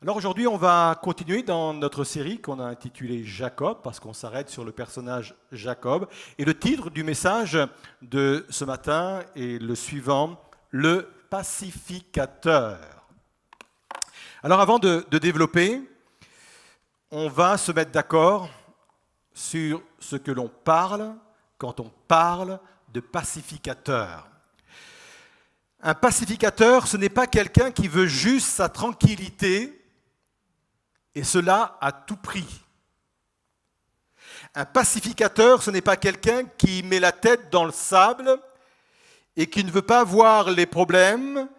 Alors aujourd'hui, on va continuer dans notre série qu'on a intitulée Jacob, parce qu'on s'arrête sur le personnage Jacob. Et le titre du message de ce matin est le suivant, le pacificateur. Alors avant de développer, on va se mettre d'accord sur ce que l'on parle quand on parle de pacificateur. Un pacificateur, ce n'est pas quelqu'un qui veut juste sa tranquillité, et cela à tout prix. Un pacificateur, ce n'est pas quelqu'un qui met la tête dans le sable et qui ne veut pas voir les problèmes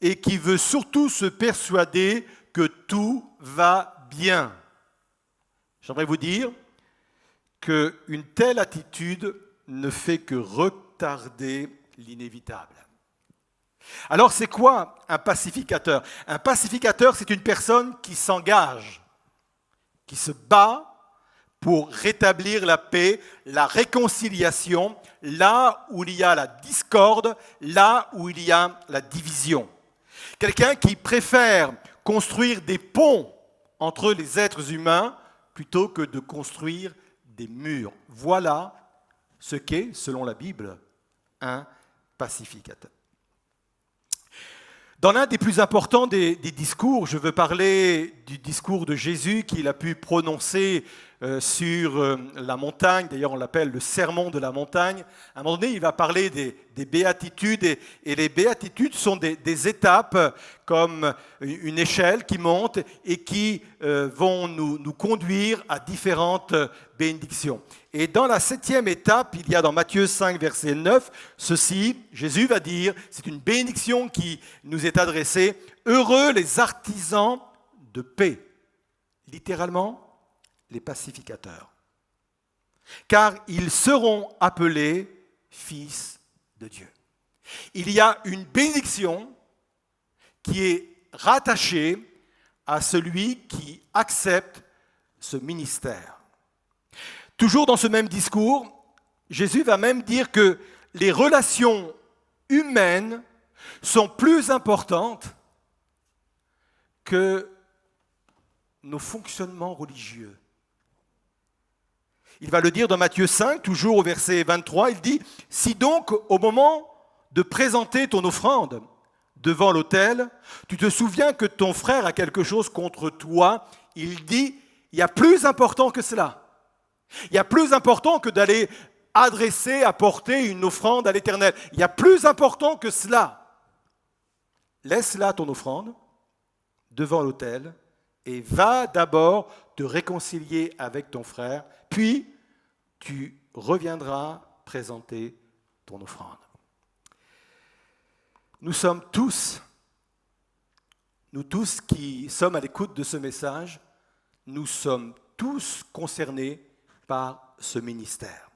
et qui veut surtout se persuader que tout va bien. J'aimerais vous dire qu'une telle attitude ne fait que retarder l'inévitable. Alors c'est quoi un pacificateur ? Un pacificateur, c'est une personne qui s'engage, qui se bat pour rétablir la paix, la réconciliation, là où il y a la discorde, là où il y a la division. Quelqu'un qui préfère construire des ponts entre les êtres humains plutôt que de construire des murs. Voilà ce qu'est, selon la Bible, un pacificateur. Dans l'un des plus importants des discours, je veux parler du discours de Jésus qu'il a pu prononcer sur la montagne. D'ailleurs, on l'appelle le sermon de la montagne. À un moment donné, il va parler des béatitudes. Et les béatitudes sont des étapes comme une échelle qui monte et qui vont nous conduire à différentes bénédictions. Et dans la 7e étape, il y a dans Matthieu 5, verset 9, ceci, Jésus va dire, c'est une bénédiction qui nous est adressée, « Heureux les artisans de paix », littéralement, les pacificateurs, car ils seront appelés fils de Dieu. Il y a une bénédiction qui est rattachée à celui qui accepte ce ministère. Toujours dans ce même discours, Jésus va même dire que les relations humaines sont plus importantes que nos fonctionnements religieux. Il va le dire dans Matthieu 5, toujours au verset 23, il dit « Si donc, au moment de présenter ton offrande devant l'autel, tu te souviens que ton frère a quelque chose contre toi, il dit « Il y a plus important que cela. Il y a plus important que d'aller adresser, apporter une offrande à l'Éternel. Il y a plus important que cela. Laisse là ton offrande devant l'autel et va d'abord te réconcilier avec ton frère, puis tu reviendras présenter ton offrande. » Nous tous qui sommes à l'écoute de ce message, nous sommes tous concernés par ce ministère.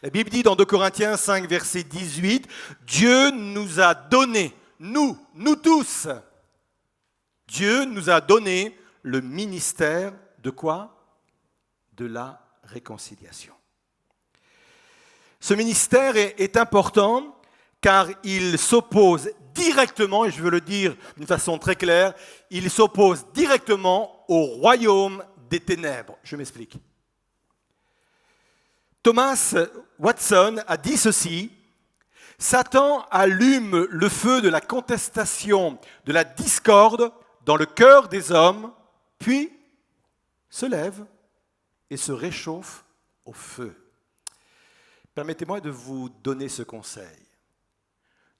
La Bible dit dans 2 Corinthiens 5, verset 18, « Dieu nous a donné, nous tous, Dieu nous a donné le ministère de quoi ? De la réconciliation. » Ce ministère est important car il s'oppose directement, et je veux le dire d'une façon très claire, il s'oppose directement au royaume des ténèbres. Je m'explique. Thomas Watson a dit ceci, « Satan allume le feu de la contestation, de la discorde dans le cœur des hommes, puis se lève et se réchauffe au feu. » Permettez-moi de vous donner ce conseil.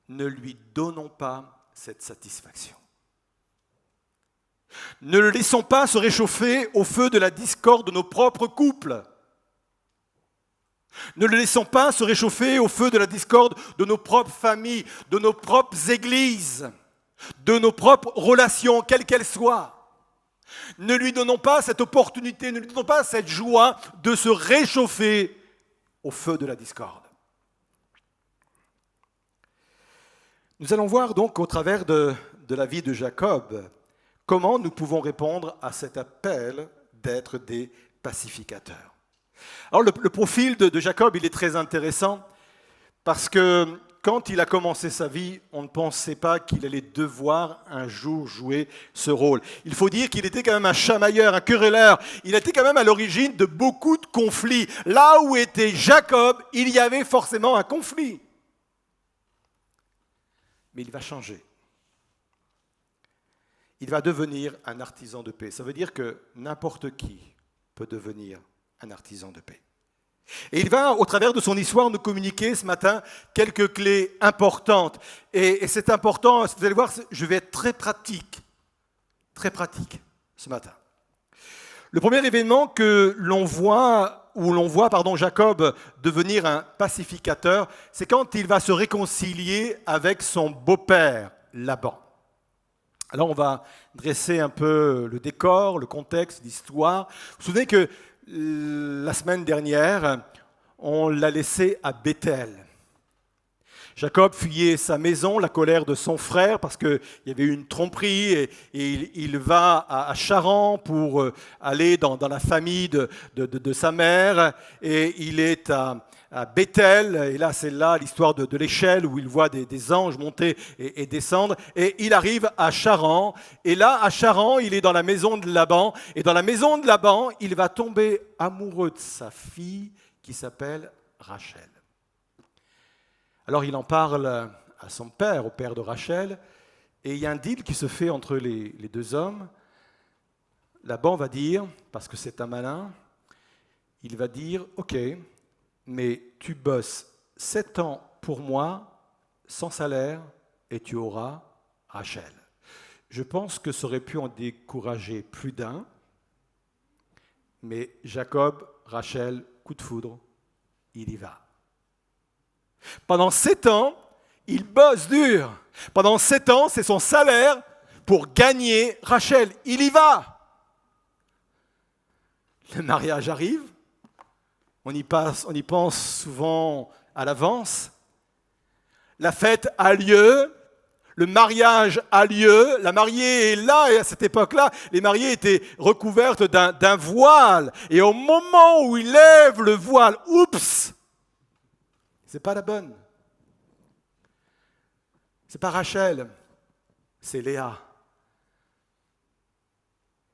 Ne lui donnons pas cette satisfaction. Ne le laissons pas se réchauffer au feu de la discorde de nos propres couples. Ne le laissons pas se réchauffer au feu de la discorde de nos propres familles, de nos propres églises, de nos propres relations, quelles qu'elles soient. Ne lui donnons pas cette opportunité, ne lui donnons pas cette joie de se réchauffer au feu de la discorde. Nous allons voir donc au travers de la vie de Jacob comment nous pouvons répondre à cet appel d'être des pacificateurs. Alors le profil de Jacob, il est très intéressant parce que quand il a commencé sa vie, on ne pensait pas qu'il allait devoir un jour jouer ce rôle. Il faut dire qu'il était quand même un chamailleur, un querelleur. Il était quand même à l'origine de beaucoup de conflits. Là où était Jacob, il y avait forcément un conflit. Mais il va changer. Il va devenir un artisan de paix. Ça veut dire que n'importe qui peut devenir un artisan de paix. Et il va, au travers de son histoire, nous communiquer ce matin quelques clés importantes. Et c'est important, vous allez voir, je vais être très pratique ce matin. Le premier événement que l'on voit, Jacob devenir un pacificateur, c'est quand il va se réconcilier avec son beau-père, Laban. Alors on va dresser un peu le décor, le contexte, l'histoire. Vous vous souvenez que la semaine dernière, on l'a laissé à Béthel. Jacob fuyait sa maison, la colère de son frère, parce qu'il y avait eu une tromperie, et il va à Charan pour aller dans la famille de sa mère, et il est à Béthel, et là c'est là l'histoire de l'échelle où il voit des anges monter et descendre, et il arrive à Charan, et là à Charan il est dans la maison de Laban, et dans la maison de Laban il va tomber amoureux de sa fille qui s'appelle Rachel. Alors il en parle à son père, au père de Rachel, et il y a un deal qui se fait entre les deux hommes. Laban va dire, parce que c'est un malin, il va dire, ok, mais tu bosses 7 ans pour moi, sans salaire, et tu auras Rachel. Je pense que ça aurait pu en décourager plus d'un, mais Jacob, Rachel, coup de foudre, il y va. Pendant 7 ans, il bosse dur. Pendant 7 ans, c'est son salaire pour gagner Rachel. Il y va. Le mariage arrive. On y pense souvent à l'avance. La fête a lieu. Le mariage a lieu. La mariée est là. Et à cette époque-là, les mariées étaient recouvertes d'un voile. Et au moment où il lève le voile, oups! C'est pas la bonne. C'est pas Rachel, c'est Léa.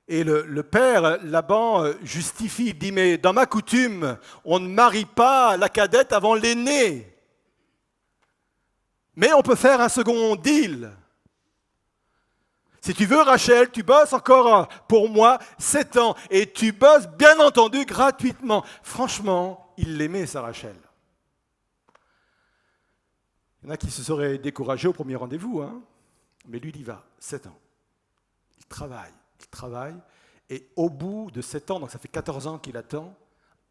Et le père, Laban, justifie, il dit, mais dans ma coutume, on ne marie pas la cadette avant l'aînée. Mais on peut faire un second deal. Si tu veux, Rachel, tu bosses encore pour moi 7 ans, et tu bosses, bien entendu, gratuitement. Franchement, il l'aimait, sa Rachel. Il y en a qui se seraient découragés au premier rendez-vous, hein, mais lui, il y va, 7 ans. Il travaille, et au bout de 7 ans, donc ça fait 14 ans qu'il attend,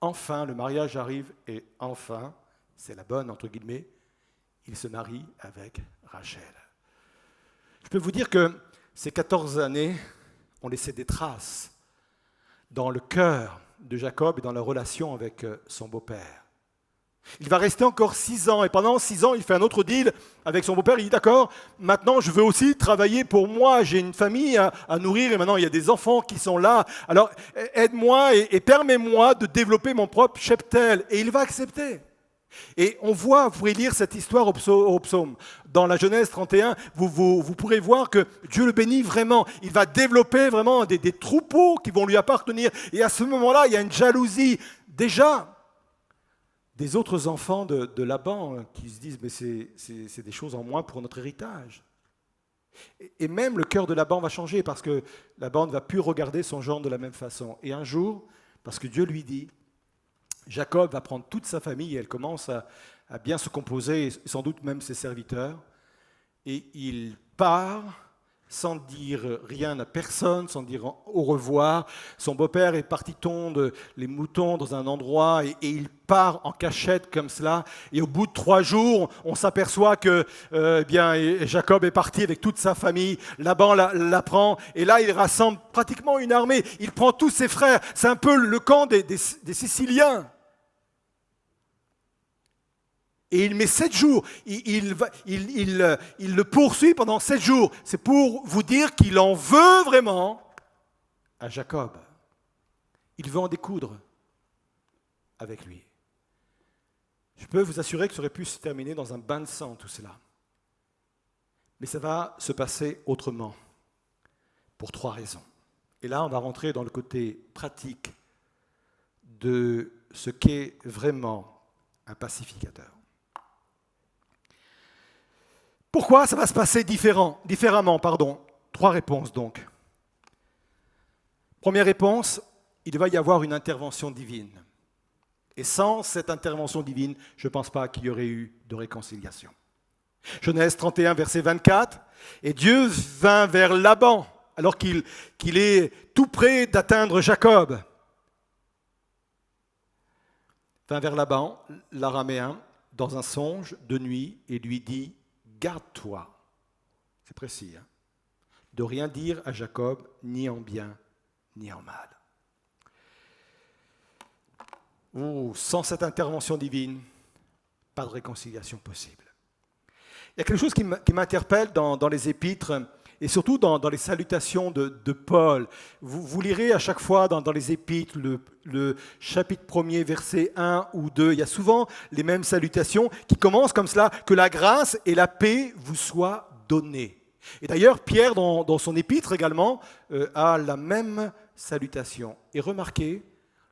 enfin, le mariage arrive, et enfin, c'est la bonne, entre guillemets, il se marie avec Rachel. Je peux vous dire que ces 14 années ont laissé des traces dans le cœur de Jacob et dans la relation avec son beau-père. Il va rester encore 6 ans, et pendant 6 ans, il fait un autre deal avec son beau-père. Il dit, d'accord, maintenant je veux aussi travailler pour moi, j'ai une famille à nourrir, et maintenant il y a des enfants qui sont là. Alors aide-moi et permets-moi de développer mon propre cheptel. Et il va accepter. Et on voit, vous pourrez lire cette histoire au psaume. Dans la Genèse 31, vous pourrez voir que Dieu le bénit vraiment. Il va développer vraiment des troupeaux qui vont lui appartenir. Et à ce moment-là, il y a une jalousie. Déjà, des autres enfants de Laban qui se disent, mais c'est des choses en moins pour notre héritage. Et même le cœur de Laban va changer parce que Laban ne va plus regarder son gendre de la même façon. Et un jour, parce que Dieu lui dit, Jacob va prendre toute sa famille, et elle commence à bien se composer, et sans doute même ses serviteurs, et il part sans dire rien à personne, sans dire au revoir. Son beau-père est parti tondre les moutons dans un endroit, et il part en cachette comme cela. Et au bout de 3 jours, on s'aperçoit que Jacob est parti avec toute sa famille. Laban l'apprend, et là il rassemble pratiquement une armée. Il prend tous ses frères. C'est un peu le camp des Siciliens. Et il met 7 jours, il le poursuit pendant 7 jours. C'est pour vous dire qu'il en veut vraiment à Jacob. Il veut en découdre avec lui. Je peux vous assurer que ça aurait pu se terminer dans un bain de sang, tout cela. Mais ça va se passer autrement, pour 3 raisons. Et là, on va rentrer dans le côté pratique de ce qu'est vraiment un pacificateur. Pourquoi ça va se passer différemment 3 réponses donc. Première réponse, il va y avoir une intervention divine. Et sans cette intervention divine, je ne pense pas qu'il y aurait eu de réconciliation. Genèse 31, verset 24, « Et Dieu vint vers Laban, alors qu'il est tout près d'atteindre Jacob. » Vint vers Laban, l'araméen, dans un songe de nuit, et lui dit, « Garde-toi, c'est précis, de rien dire à Jacob, ni en bien, ni en mal. » Sans cette intervention divine, pas de réconciliation possible. Il y a quelque chose qui m'interpelle dans les épîtres, et surtout dans les salutations de Paul. Vous lirez à chaque fois dans les épîtres, le chapitre 1er, verset 1 ou 2, il y a souvent les mêmes salutations qui commencent comme cela, « Que la grâce et la paix vous soient données ». Et d'ailleurs, Pierre, dans son épître également, a la même salutation. Et remarquez,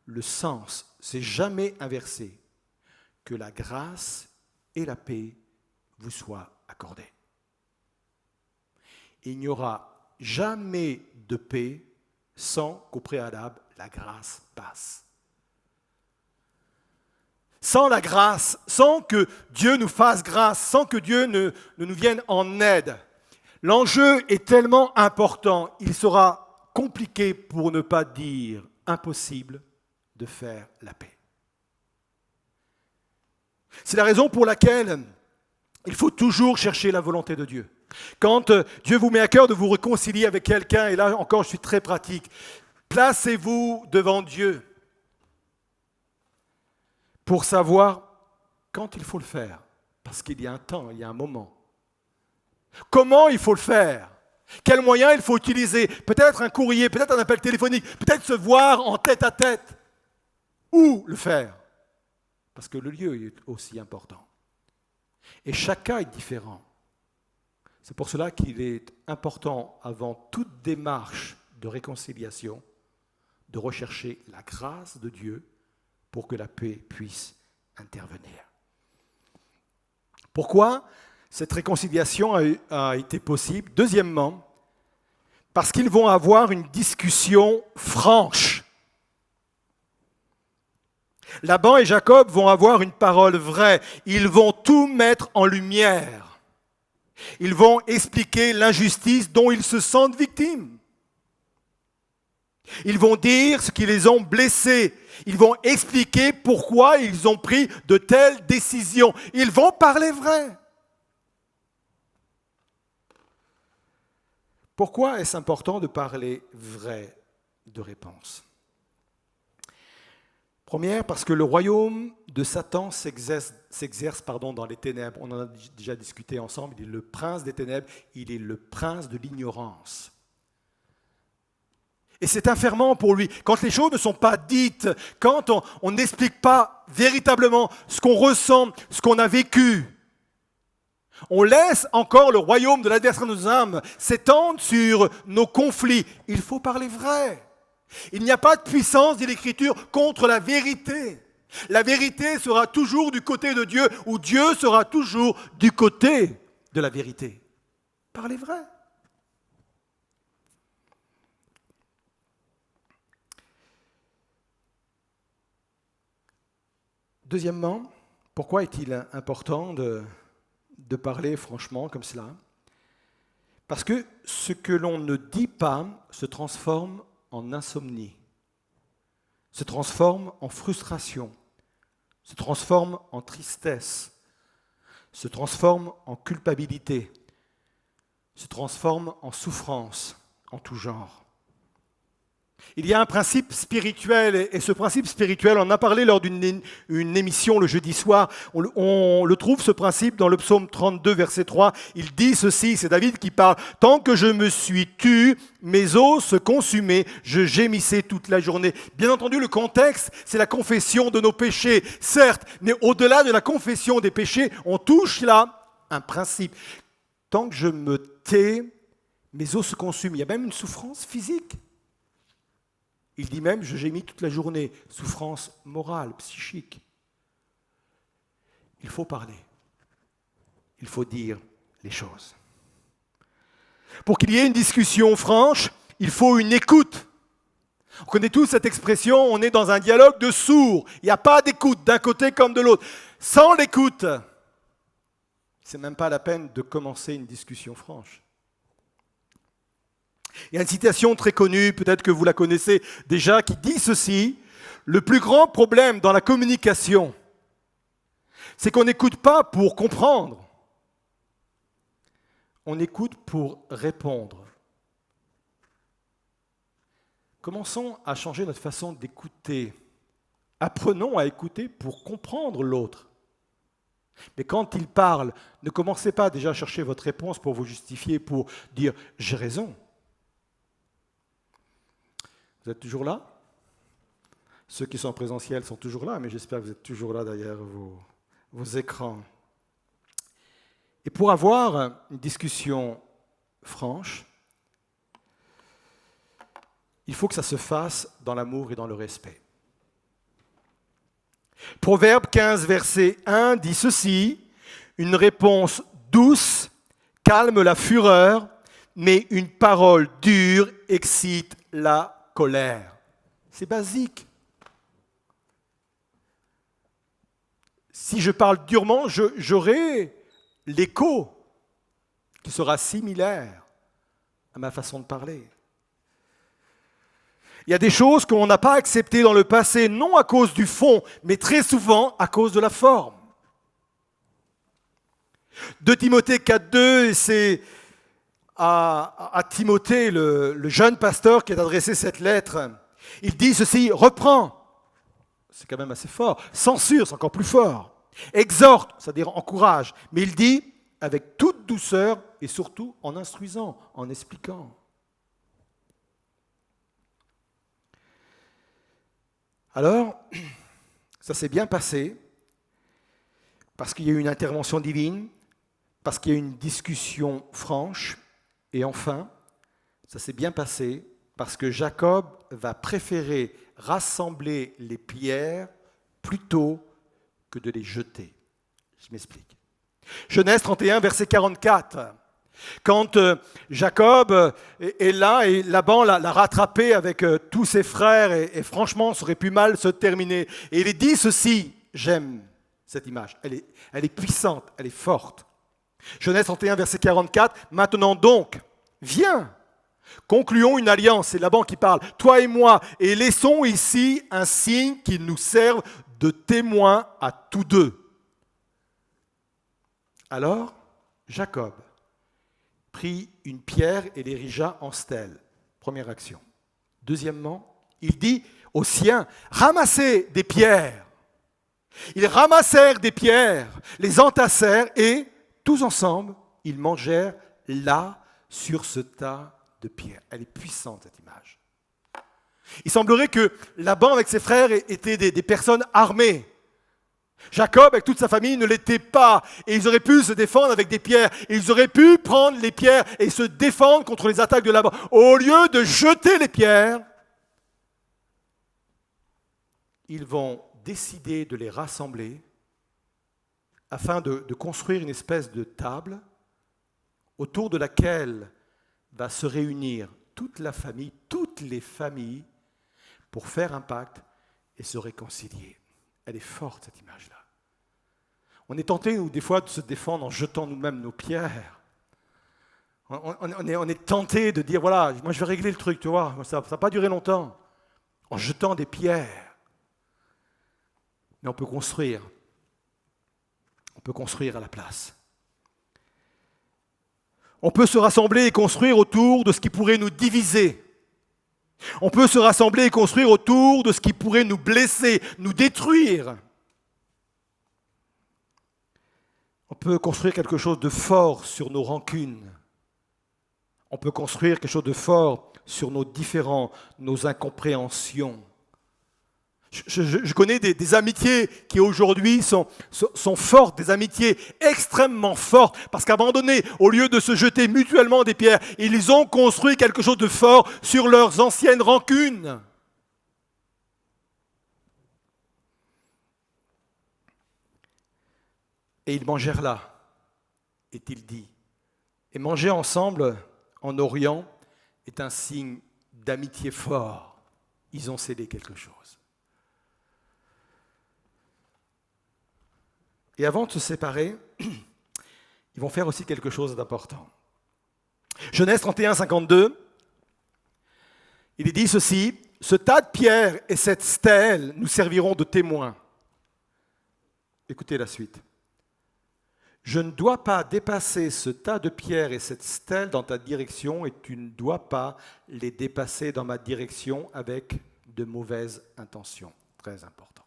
le sens, c'est jamais inversé. Que la grâce et la paix vous soient accordées. Il n'y aura jamais de paix sans qu'au préalable, la grâce passe. Sans la grâce, sans que Dieu nous fasse grâce, sans que Dieu ne nous vienne en aide, l'enjeu est tellement important, il sera compliqué, pour ne pas dire impossible, de faire la paix. C'est la raison pour laquelle il faut toujours chercher la volonté de Dieu. Quand Dieu vous met à cœur de vous réconcilier avec quelqu'un, et là encore je suis très pratique, placez-vous devant Dieu pour savoir quand il faut le faire, parce qu'il y a un temps, il y a un moment. Comment il faut le faire? Quels moyens il faut utiliser? Peut-être un courrier, peut-être un appel téléphonique, peut-être se voir en tête à tête. Où le faire? Parce que le lieu est aussi important. Et chaque cas est différent. C'est pour cela qu'il est important, avant toute démarche de réconciliation, de rechercher la grâce de Dieu pour que la paix puisse intervenir. Pourquoi cette réconciliation a été possible? Deuxièmement, parce qu'ils vont avoir une discussion franche. Laban et Jacob vont avoir une parole vraie. Ils vont tout mettre en lumière. Ils vont expliquer l'injustice dont ils se sentent victimes. Ils vont dire ce qui les ont blessés. Ils vont expliquer pourquoi ils ont pris de telles décisions. Ils vont parler vrai. Pourquoi est-ce important de parler vrai de réponse? Première, parce que le royaume de Satan s'exerce dans les ténèbres. On en a déjà discuté ensemble. Il est le prince des ténèbres, il est le prince de l'ignorance. Et c'est infernal pour lui. Quand les choses ne sont pas dites, quand on n'explique pas véritablement ce qu'on ressent, ce qu'on a vécu, on laisse encore le royaume de l'adversaire de nos âmes s'étendre sur nos conflits. Il faut parler vrai. Il n'y a pas de puissance, dit l'Écriture, contre la vérité. La vérité sera toujours du côté de Dieu, ou Dieu sera toujours du côté de la vérité. Parlez vrai. Deuxièmement, pourquoi est-il important de parler franchement comme cela? Parce que ce que l'on ne dit pas se transforme en insomnie, se transforme en frustration, se transforme en tristesse, se transforme en culpabilité, se transforme en souffrance en tout genre. Il y a un principe spirituel, et ce principe spirituel, on en a parlé lors d'une émission le jeudi soir, on le trouve ce principe dans le psaume 32, verset 3, il dit ceci, c'est David qui parle, « Tant que je me suis tu, mes os se consumaient, je gémissais toute la journée. » Bien entendu, le contexte, c'est la confession de nos péchés, certes, mais au-delà de la confession des péchés, on touche là un principe. Tant que je me tais, mes os se consument. Il y a même une souffrance physique. Il dit même, je gémis toute la journée, souffrance morale, psychique. Il faut parler. Il faut dire les choses. Pour qu'il y ait une discussion franche, il faut une écoute. On connaît tous cette expression, on est dans un dialogue de sourds. Il n'y a pas d'écoute d'un côté comme de l'autre. Sans l'écoute, c'est même pas la peine de commencer une discussion franche. Il y a une citation très connue, peut-être que vous la connaissez déjà, qui dit ceci, « Le plus grand problème dans la communication, c'est qu'on n'écoute pas pour comprendre, on écoute pour répondre. » Commençons à changer notre façon d'écouter. Apprenons à écouter pour comprendre l'autre. Mais quand il parle, ne commencez pas déjà à chercher votre réponse pour vous justifier, pour dire « j'ai raison ». Vous êtes toujours là? Ceux qui sont en présentiel sont toujours là, mais j'espère que vous êtes toujours là derrière vos écrans. Et pour avoir une discussion franche, il faut que ça se fasse dans l'amour et dans le respect. Proverbe 15, verset 1 dit ceci, « Une réponse douce calme la fureur, mais une parole dure excite la colère. » C'est basique. Si je parle durement, j'aurai l'écho qui sera similaire à ma façon de parler. Il y a des choses qu'on n'a pas acceptées dans le passé, non à cause du fond, mais très souvent à cause de la forme. 2 Timothée 4,2, c'est à Timothée, le jeune pasteur qui a adressé cette lettre. Il dit ceci, reprends, c'est quand même assez fort, censure, c'est encore plus fort, exhorte, c'est-à-dire encourage, mais il dit avec toute douceur et surtout en instruisant, en expliquant. Alors, ça s'est bien passé parce qu'il y a eu une intervention divine, parce qu'il y a eu une discussion franche, et enfin, ça s'est bien passé parce que Jacob va préférer rassembler les pierres plutôt que de les jeter. Je m'explique. Genèse 31, verset 44. Quand Jacob est là et Laban l'a rattrapé avec tous ses frères et franchement, ça aurait pu mal se terminer. Et il dit ceci, j'aime cette image, elle est puissante, elle est forte. Genèse 31, verset 44, « Maintenant donc, viens, concluons une alliance. » C'est Laban qui parle. « Toi et moi, et laissons ici un signe qui nous serve de témoin à tous deux. » Alors, Jacob prit une pierre et l'érigea en stèle. Première action. Deuxièmement, il dit aux siens, « Ramassez des pierres. » Ils ramassèrent des pierres, les entassèrent et, tous ensemble, ils mangèrent là, sur ce tas de pierres. Elle est puissante, cette image. Il semblerait que Laban, avec ses frères, étaient des personnes armées. Jacob, avec toute sa famille, ne l'était pas. Et ils auraient pu se défendre avec des pierres. Ils auraient pu prendre les pierres et se défendre contre les attaques de Laban. Au lieu de jeter les pierres, ils vont décider de les rassembler afin de construire une espèce de table autour de laquelle va se réunir toute la famille, toutes les familles, pour faire un pacte et se réconcilier. Elle est forte, cette image-là. On est tenté, nous, des fois, de se défendre en jetant nous-mêmes nos pierres. On est tenté de dire, voilà, moi je vais régler le truc, tu vois, ça ne va pas durer longtemps, en jetant des pierres. Mais on peut construire. On peut construire à la place. On peut se rassembler et construire autour de ce qui pourrait nous diviser. On peut se rassembler et construire autour de ce qui pourrait nous blesser, nous détruire. On peut construire quelque chose de fort sur nos rancunes. On peut construire quelque chose de fort sur nos différends, nos incompréhensions. Je connais des amitiés qui aujourd'hui sont fortes, des amitiés extrêmement fortes, parce qu'à un moment donné, au lieu de se jeter mutuellement des pierres, ils ont construit quelque chose de fort sur leurs anciennes rancunes. Et ils mangèrent là, est-il dit. Et manger ensemble en Orient est un signe d'amitié fort. Ils ont scellé quelque chose. Et avant de se séparer, ils vont faire aussi quelque chose d'important. Genèse 31, 52, il est dit ceci, « Ce tas de pierres et cette stèle nous serviront de témoins. » Écoutez la suite. « Je ne dois pas dépasser ce tas de pierres et cette stèle dans ta direction et tu ne dois pas les dépasser dans ma direction avec de mauvaises intentions. » Très important.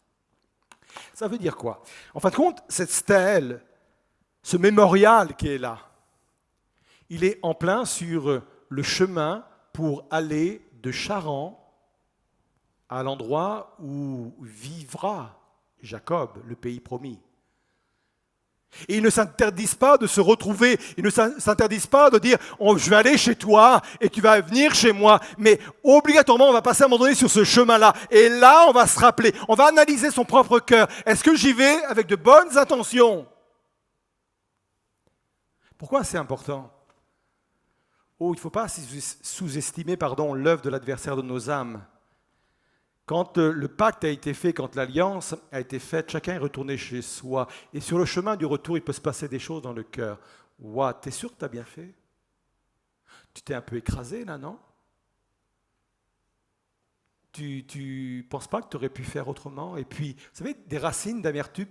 Ça veut dire quoi? En fin de compte, cette stèle, ce mémorial qui est là, il est en plein sur le chemin pour aller de Charan à l'endroit où vivra Jacob, le pays promis. Et ils ne s'interdisent pas de se retrouver, ils ne s'interdisent pas de dire oh, « je vais aller chez toi et tu vas venir chez moi », mais obligatoirement on va passer à un moment donné sur ce chemin-là. Et là on va se rappeler, on va analyser son propre cœur. Est-ce que j'y vais avec de bonnes intentions? Pourquoi c'est important? Oh, il ne faut pas sous-estimer l'œuvre de l'adversaire de nos âmes. Quand le pacte a été fait, quand l'alliance a été faite, chacun est retourné chez soi. Et sur le chemin du retour, il peut se passer des choses dans le cœur. Ouah, t'es sûr que tu as bien fait? Tu t'es un peu écrasé là, non? Tu penses pas que tu aurais pu faire autrement? Et puis, vous savez, des racines d'amertume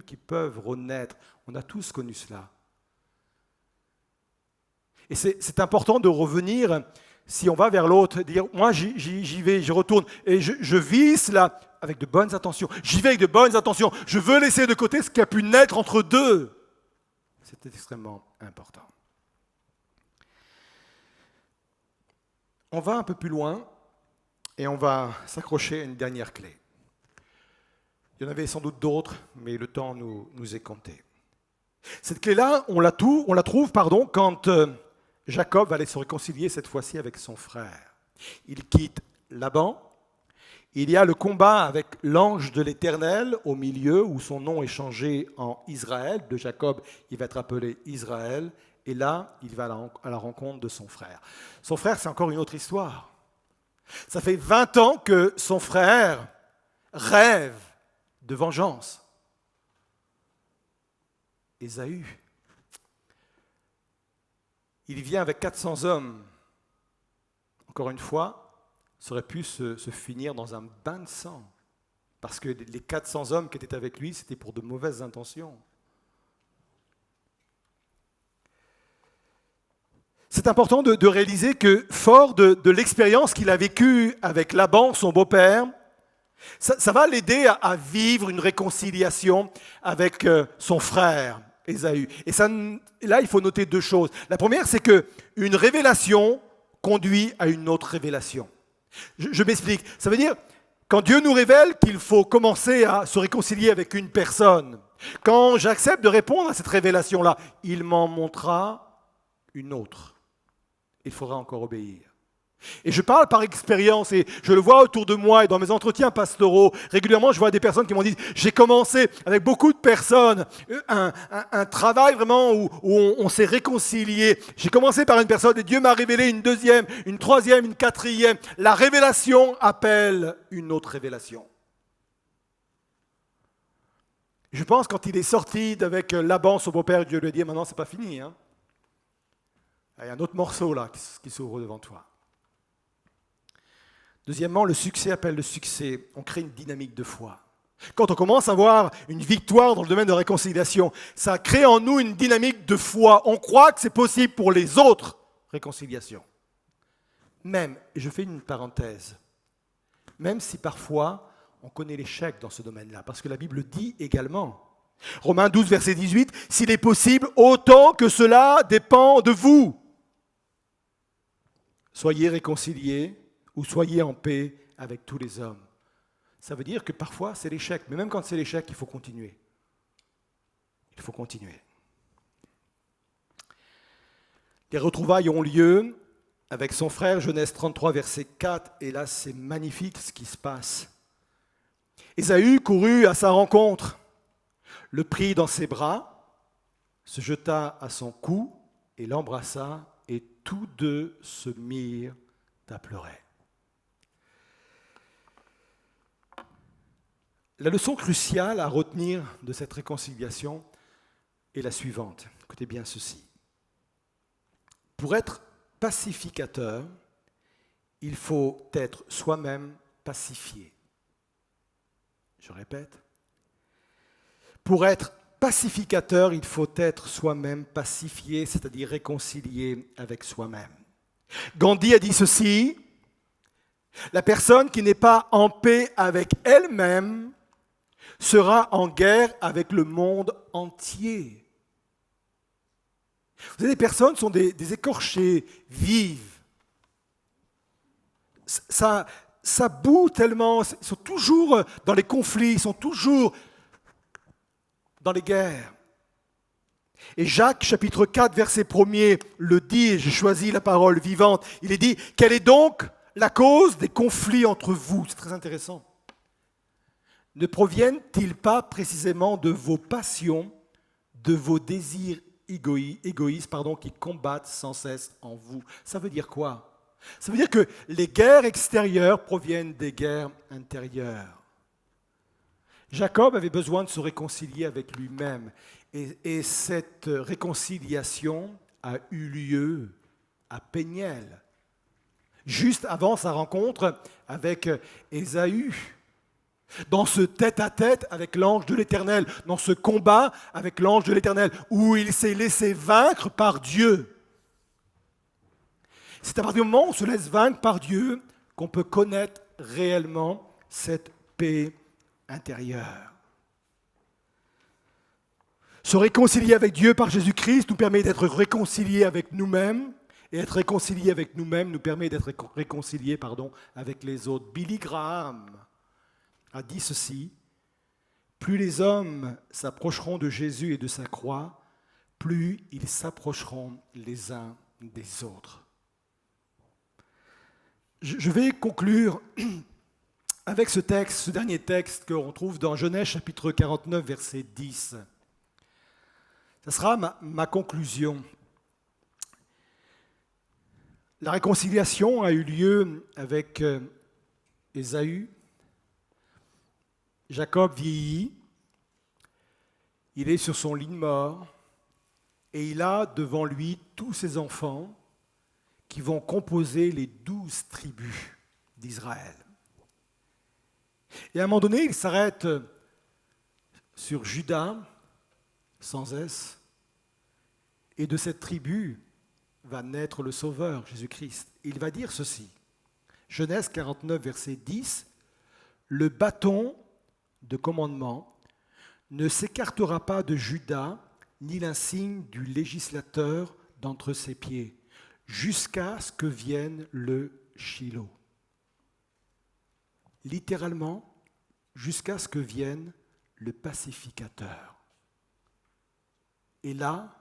qui peuvent renaître. On a tous connu cela. Et c'est important de revenir. Si on va vers l'autre, dire moi j'y vais, je retourne et je vis cela avec de bonnes intentions. J'y vais avec de bonnes intentions. Je veux laisser de côté ce qui a pu naître entre deux. C'est extrêmement important. On va un peu plus loin et on va s'accrocher à une dernière clé. Il y en avait sans doute d'autres, mais le temps nous est compté. Cette clé-là, on la trouve quand Jacob va aller se réconcilier cette fois-ci avec son frère. Il quitte Laban. Il y a le combat avec l'ange de l'Éternel au milieu où son nom est changé en Israël. De Jacob, il va être appelé Israël. Et là, il va à la rencontre de son frère. Son frère, c'est encore une autre histoire. Ça fait 20 ans que son frère rêve de vengeance. Ésaü. Il vient avec 400 hommes. Encore une fois, ça aurait pu se finir dans un bain de sang. Parce que les 400 hommes qui étaient avec lui, c'était pour de mauvaises intentions. C'est important de réaliser que, fort de l'expérience qu'il a vécue avec Laban, son beau-père, ça va l'aider à vivre une réconciliation avec son frère. Ésaü. Et là, il faut noter deux choses. La première, c'est qu'une révélation conduit à une autre révélation. Je m'explique. Ça veut dire, quand Dieu nous révèle qu'il faut commencer à se réconcilier avec une personne, quand j'accepte de répondre à cette révélation-là, il m'en montrera une autre. Il faudra encore obéir. Et je parle par expérience et je le vois autour de moi et dans mes entretiens pastoraux. Régulièrement, je vois des personnes qui m'ont dit « J'ai commencé avec beaucoup de personnes, un travail vraiment où on s'est réconcilié. J'ai commencé par une personne et Dieu m'a révélé une deuxième, une troisième, une quatrième. La révélation appelle une autre révélation. » Je pense quand il est sorti d'avec Laban, son beau-père, Dieu lui a dit « Maintenant, c'est pas fini. Hein. Il y a un autre morceau là qui s'ouvre devant toi. » Deuxièmement, le succès appelle le succès. On crée une dynamique de foi. Quand on commence à avoir une victoire dans le domaine de la réconciliation, ça crée en nous une dynamique de foi. On croit que c'est possible pour les autres réconciliations. même, et je fais une parenthèse, même si parfois on connaît l'échec dans ce domaine-là, parce que la Bible dit également, Romains 12, verset 18, « S'il est possible, autant que cela dépend de vous, soyez réconciliés ou soyez en paix avec tous les hommes. » Ça veut dire que parfois c'est l'échec, mais même quand c'est l'échec, il faut continuer. Il faut continuer. Les retrouvailles ont lieu avec son frère, Genèse 33, verset 4, et là c'est magnifique ce qui se passe. Ésaü courut à sa rencontre, le prit dans ses bras, se jeta à son cou et l'embrassa, et tous deux se mirent à pleurer. La leçon cruciale à retenir de cette réconciliation est la suivante. Écoutez bien ceci. Pour être pacificateur, il faut être soi-même pacifié. Je répète. Pour être pacificateur, il faut être soi-même pacifié, c'est-à-dire réconcilié avec soi-même. Gandhi a dit ceci, la personne qui n'est pas en paix avec elle-même sera en guerre avec le monde entier. Vous savez, les personnes sont des écorchés vives. Ça boue tellement, ils sont toujours dans les conflits, ils sont toujours dans les guerres. Et Jacques, chapitre 4, verset 1er, le dit, et j'ai choisi la parole vivante, il est dit, quelle est donc la cause des conflits entre vous? C'est très intéressant. Ne proviennent-ils pas précisément de vos passions, de vos désirs égoïstes qui combattent sans cesse en vous? Ça veut dire quoi? Ça veut dire que les guerres extérieures proviennent des guerres intérieures. Jacob avait besoin de se réconcilier avec lui-même. Et cette réconciliation a eu lieu à Péniel, juste avant sa rencontre avec Ésaü, dans ce tête-à-tête avec l'ange de l'Éternel, dans ce combat avec l'ange de l'Éternel, où il s'est laissé vaincre par Dieu. C'est à partir du moment où on se laisse vaincre par Dieu qu'on peut connaître réellement cette paix intérieure. Se réconcilier avec Dieu par Jésus-Christ nous permet d'être réconciliés avec nous-mêmes, et être réconcilié avec nous-mêmes nous permet d'être réconciliés avec les autres. Billy Graham a dit ceci, « Plus les hommes s'approcheront de Jésus et de sa croix, plus ils s'approcheront les uns des autres. » Je vais conclure avec ce texte, ce dernier texte qu'on trouve dans Genèse chapitre 49, verset 10. Ce sera ma conclusion. La réconciliation a eu lieu avec Ésaü. Jacob vieillit, il est sur son lit de mort et il a devant lui tous ses enfants qui vont composer les 12 tribus d'Israël. Et à un moment donné, il s'arrête sur Juda, sans S, et de cette tribu va naître le Sauveur, Jésus-Christ. Il va dire ceci, Genèse 49, verset 10, « Le bâton de commandement ne s'écartera pas de Juda, ni l'insigne du législateur d'entre ses pieds, jusqu'à ce que vienne le Shiloh. » Littéralement, jusqu'à ce que vienne le pacificateur. Et là,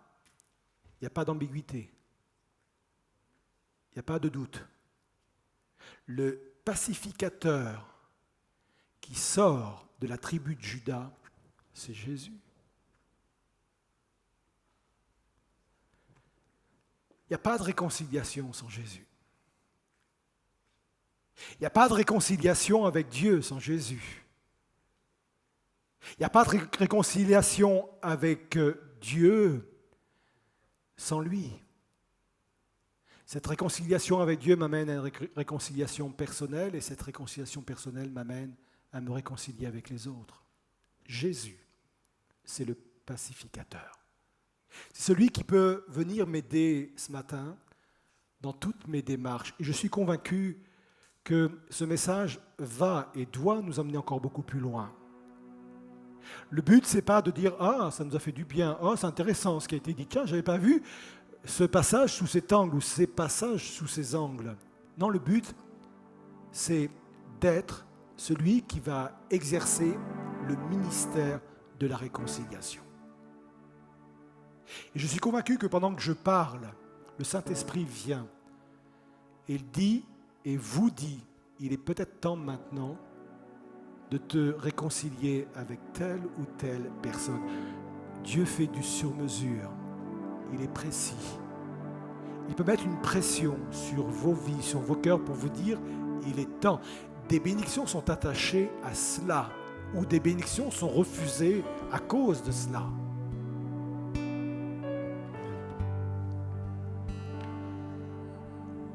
il n'y a pas d'ambiguïté. Il n'y a pas de doute. Le pacificateur qui sort de la tribu de Juda, c'est Jésus. Il n'y a pas de réconciliation sans Jésus. Il n'y a pas de réconciliation avec Dieu sans Jésus. Il n'y a pas de réconciliation avec Dieu sans lui. Cette réconciliation avec Dieu m'amène à une réconciliation personnelle et cette réconciliation personnelle m'amène à me réconcilier avec les autres. Jésus, c'est le pacificateur. C'est celui qui peut venir m'aider ce matin dans toutes mes démarches. Et je suis convaincu que ce message va et doit nous emmener encore beaucoup plus loin. Le but, ce n'est pas de dire « Ah, ça nous a fait du bien, ah, c'est intéressant ce qui a été dit, tiens, je n'avais pas vu ce passage sous cet angle ou ces passages sous ces angles. » Non, le but, c'est d'être celui qui va exercer le ministère de la réconciliation. Et je suis convaincu que pendant que je parle, le Saint-Esprit vient et il dit et vous dit, il est peut-être temps maintenant de te réconcilier avec telle ou telle personne. Dieu fait du sur-mesure, il est précis. Il peut mettre une pression sur vos vies, sur vos cœurs pour vous dire, il est temps. Des bénédictions sont attachées à cela, ou des bénédictions sont refusées à cause de cela.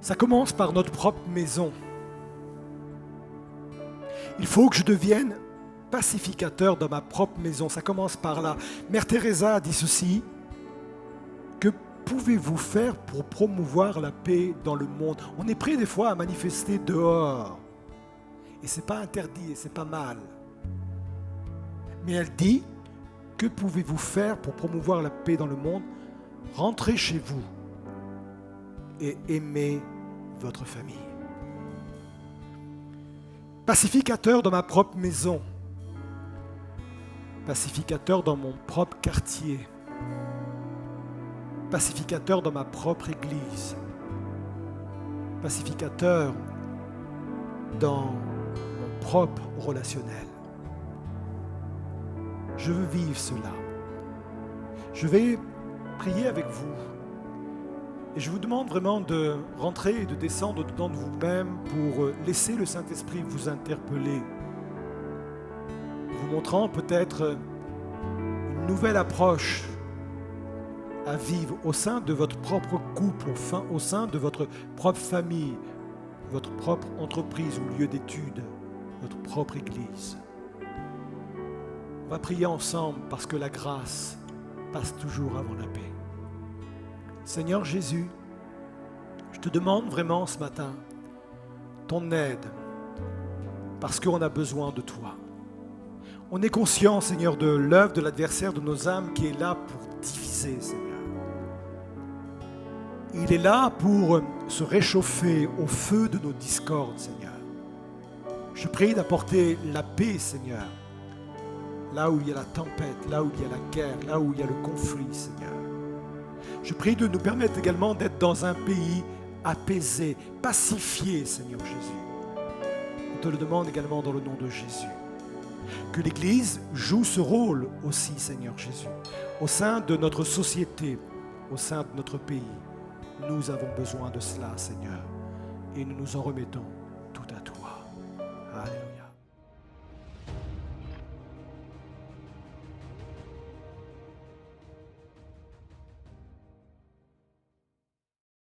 Ça commence par notre propre maison. Il faut que je devienne pacificateur dans ma propre maison. Ça commence par là. Mère Teresa a dit ceci, que pouvez-vous faire pour promouvoir la paix dans le monde? On est prêt des fois à manifester dehors. Et ce n'est pas interdit et ce n'est pas mal. Mais elle dit, que pouvez-vous faire pour promouvoir la paix dans le monde? Rentrez chez vous et aimez votre famille. Pacificateur dans ma propre maison. Pacificateur dans mon propre quartier. Pacificateur dans ma propre église. Pacificateur dans mon propre relationnel. Je veux vivre cela. Je vais prier avec vous. Et je vous demande vraiment de rentrer et de descendre dedans de vous-même pour laisser le Saint-Esprit vous interpeller, vous montrant peut-être une nouvelle approche à vivre au sein de votre propre couple, au sein de votre propre famille, votre propre entreprise ou lieu d'études, votre propre église. On va prier ensemble parce que la grâce passe toujours avant la paix. Seigneur Jésus, je te demande vraiment ce matin ton aide parce qu'on a besoin de toi. On est conscient, Seigneur, de l'œuvre de l'adversaire de nos âmes qui est là pour diviser, Seigneur. Il est là pour se réchauffer au feu de nos discordes, Seigneur. Je prie d'apporter la paix, Seigneur, là où il y a la tempête, là où il y a la guerre, là où il y a le conflit, Seigneur. Je prie de nous permettre également d'être dans un pays apaisé, pacifié, Seigneur Jésus. On te le demande également dans le nom de Jésus. Que l'Église joue ce rôle aussi, Seigneur Jésus, au sein de notre société, au sein de notre pays. Nous avons besoin de cela, Seigneur, et nous nous en remettons tout à tout.